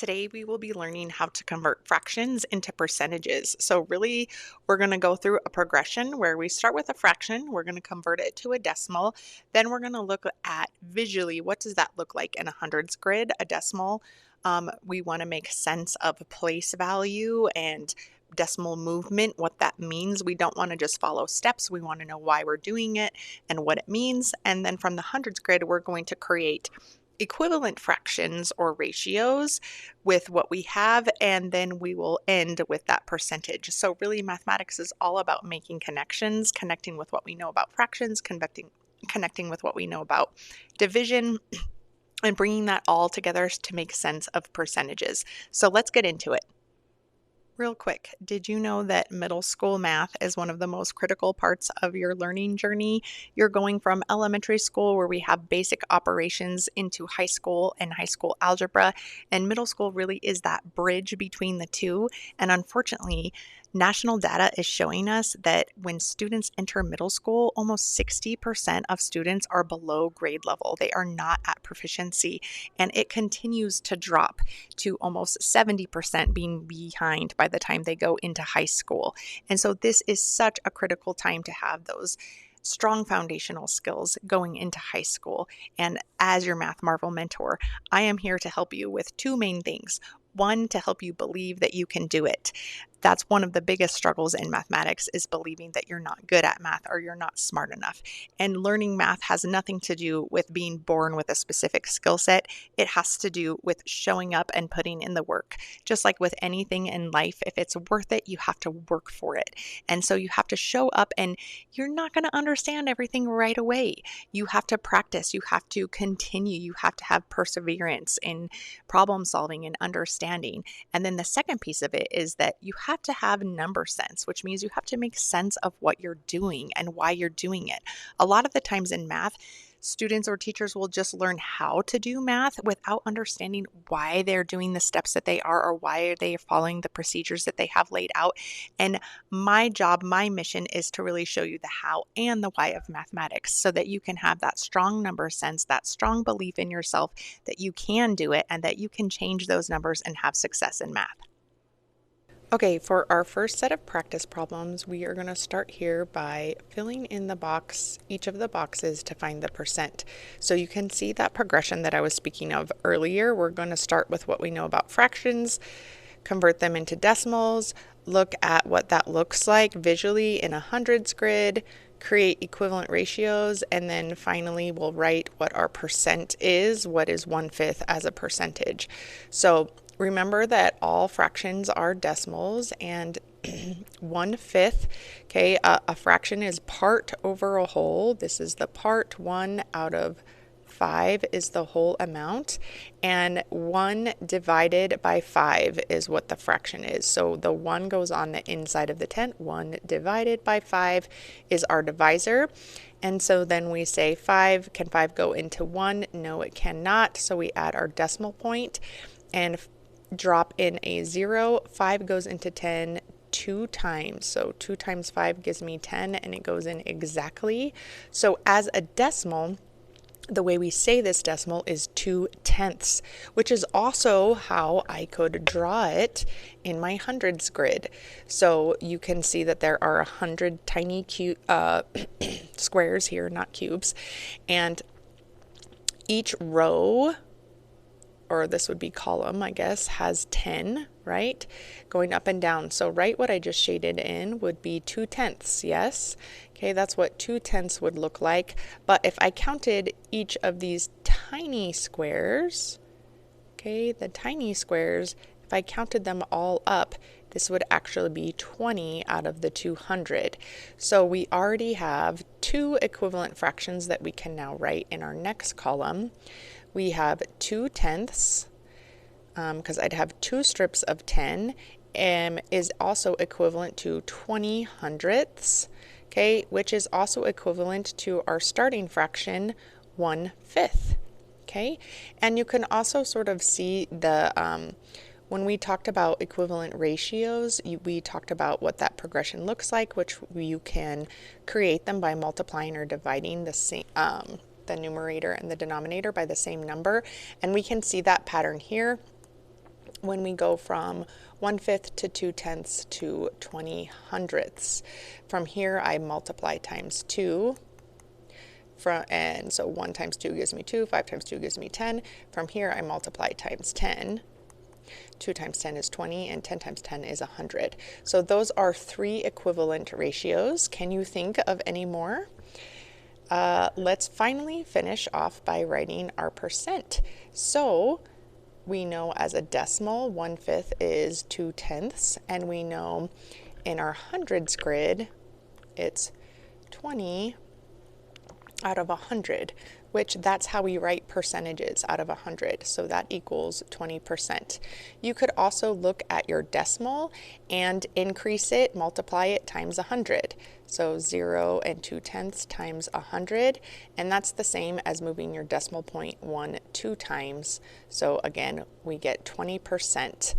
Today we will be learning how to convert fractions into percentages. So really, we're going to go through a progression where we start with a fraction, we're going to convert it to a decimal, then we're going to look at visually what does that look like in a hundreds grid, a decimal. We want to make sense of place value and decimal movement, what that means. We don't want to just follow steps. We want to know why we're doing it and what it means. And then from the hundreds grid, we're going to create equivalent fractions or ratios with what we have, and then we will end with that percentage. So really, mathematics is all about making connections, connecting with what we know about fractions, connecting with what we know about division, and bringing that all together to make sense of percentages. So let's get into it. Real quick, did you know that middle school math is one of the most critical parts of your learning journey? You're going from elementary school, where we have basic operations, into high school and high school algebra, and middle school really is that bridge between the two. And unfortunately, national data is showing us that when students enter middle school, almost 60% of students are below grade level. They are not at proficiency, and it continues to drop to almost 70% being behind by the time they go into high school. And so this is such a critical time to have those strong foundational skills going into high school. And as your Math Marvel mentor, I am here to help you with two main things. One, to help you believe that you can do it. That's one of the biggest struggles in mathematics, is believing that you're not good at math or you're not smart enough. And learning math has nothing to do with being born with a specific skill set. It has to do with showing up and putting in the work. Just like with anything in life, if it's worth it, you have to work for it. And so you have to show up, and you're not going to understand everything right away. You have to practice. You have to continue. You have to have perseverance in problem solving and understanding. And then the second piece of it is that you have to have number sense, which means you have to make sense of what you're doing and why you're doing it. A lot of the times in math, students or teachers will just learn how to do math without understanding why they're doing the steps that they are, or why they are following the procedures that they have laid out. And my job, my mission, is to really show you the how and the why of mathematics, so that you can have that strong number sense, that strong belief in yourself that you can do it and that you can change those numbers and have success in math. Okay, for our first set of practice problems, we are going to start here by filling in the box, each of the boxes, to find the percent. So you can see that progression that I was speaking of earlier. We're going to start with what we know about fractions, convert them into decimals, look at what that looks like visually in a hundreds grid, create equivalent ratios, and then finally we'll write what our percent is, what is 1/5 as a percentage. So remember that all fractions are decimals, and 1/5, okay, a fraction is part over a whole. This is the part. 1 out of 5 is the whole amount, and 1 divided by 5 is what the fraction is. So the 1 goes on the inside of the 10. 1 divided by 5 is our divisor. And so then we say 5. Can 5 go into 1? No, it cannot. So we add our decimal point and drop in a 0. 5 goes into 10 2 times. So 2 times 5 gives me 10, and it goes in exactly. So as a decimal, the way we say this decimal is 2/10, which is also how I could draw it in my hundreds grid. So you can see that there are 100 tiny squares here, not cubes, and each row, or this would be column, I guess, has 10, right? Going up and down. So right, what I just shaded in would be 2/10, yes? Okay, that's what 2/10 would look like. But if I counted each of these tiny squares, okay, the tiny squares, if I counted them all up, this would actually be 20 out of the 200. So we already have two equivalent fractions that we can now write in our next column. We have 2/10, because I'd have 2 strips of 10, is also equivalent to 20 hundredths, okay, which is also equivalent to our starting fraction, 1/5, okay? And you can also sort of see the, when we talked about equivalent ratios, we talked about what that progression looks like, which you can create them by multiplying or dividing the same, the numerator and the denominator by the same number, and we can see that pattern here. when we go from 1/5 to 2/10 to 20 hundredths. From here, I multiply times 2. And so 1 times 2 gives me 2, 5 times 2 gives me 10. From here, I multiply times 10. 2 times 10 is 20, and 10 times 10 is 100. So those are 3 equivalent ratios. Can you think of any more? Let's finally finish off by writing our percent. So we know as a decimal, 1/5 is 2/10, and we know in our hundreds grid, it's 20 out of 100, which that's how we write percentages out of 100. So that equals 20%. You could also look at your decimal and increase it, multiply it times 100. So 0 and 2/10 times 100, and that's the same as moving your decimal point 2 times. So again, we get 20%.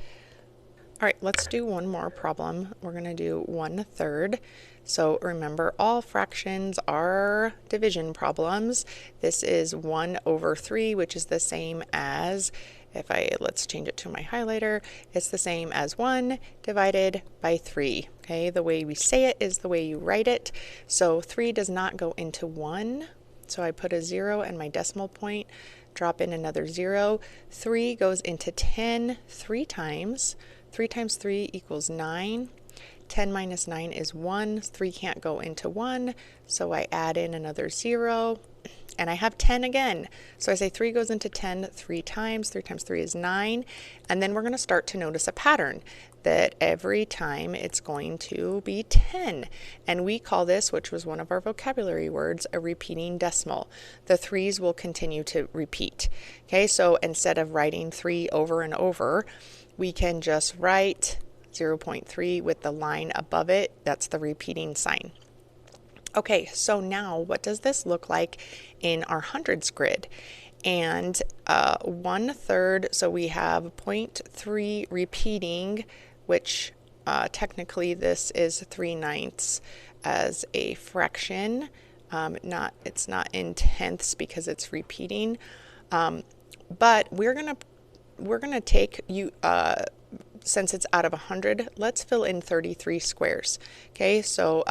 All right, let's do one more problem. We're going to do 1/3. So remember, all fractions are division problems. This is 1/3, which is the same as, let's change it to my highlighter, it's the same as 1 divided by 3. Okay, the way we say it is the way you write it. So 3 does not go into 1. So I put a 0 and my decimal point, drop in another 0. 3 goes into 10 3 times. 3 times 3 equals 9. 10 minus 9 is 1. 3 can't go into 1, so I add in another 0, and I have 10 again. So I say 3 goes into 10 3 times. 3 times 3 is 9. And then we're going to start to notice a pattern that every time it's going to be 10. And we call this, which was one of our vocabulary words, a repeating decimal. The 3's will continue to repeat. Okay, so instead of writing 3 over and over, we can just write 0.3 with the line above it. That's the repeating sign. Okay, so now what does this look like in our hundreds grid? And 1/3, so we have 0.3 repeating, which technically this is 3/9 as a fraction. It's not in tenths because it's repeating. But we're gonna take since it's out of 100, let's fill in 33 squares. Okay, so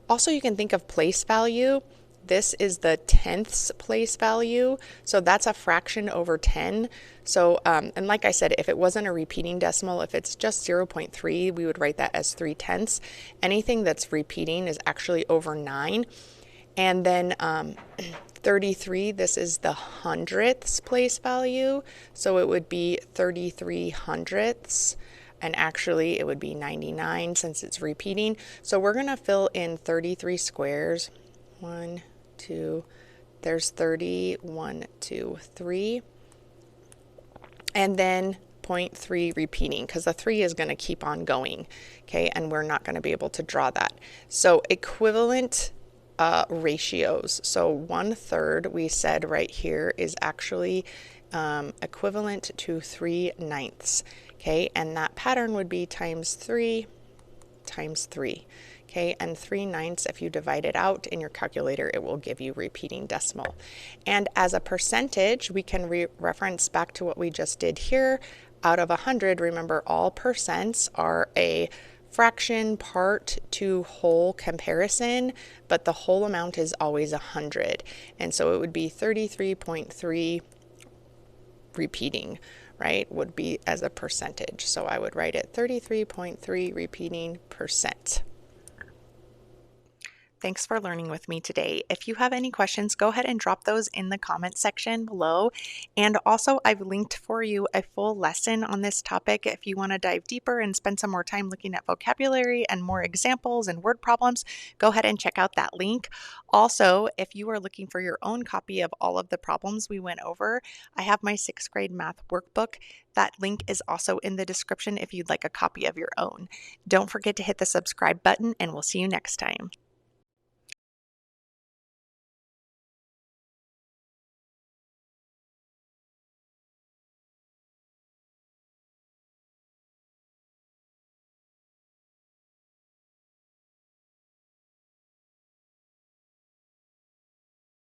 also you can think of place value. This is the tenths place value, so that's a fraction over 10. So, and like I said, if it wasn't a repeating decimal, if it's just 0.3, we would write that as 3/10. Anything that's repeating is actually over 9. And then 33, this is the hundredths place value, so it would be 33 hundredths. And actually it would be 99 since it's repeating. So we're going to fill in 33 squares. 1, 2, there's 30, 1, 2, 3. And then 0.3 repeating, because the 3 is going to keep on going. Okay, and we're not going to be able to draw that. So equivalent ratios. So 1/3 we said right here is actually equivalent to 3/9. Okay, and that pattern would be times 3 times 3. Okay, and 3/9, if you divide it out in your calculator, it will give you repeating decimal. And as a percentage, we can reference back to what we just did here. Out of 100, remember all percents are a fraction part to whole comparison, but the whole amount is always 100. And so it would be 33.3 repeating, right, would be as a percentage. So I would write it 33.3 repeating percent. Thanks for learning with me today. If you have any questions, go ahead and drop those in the comment section below. And also, I've linked for you a full lesson on this topic. If you want to dive deeper and spend some more time looking at vocabulary and more examples and word problems, go ahead and check out that link. Also, if you are looking for your own copy of all of the problems we went over, I have my 6th grade math workbook. That link is also in the description if you'd like a copy of your own. Don't forget to hit the subscribe button, and we'll see you next time.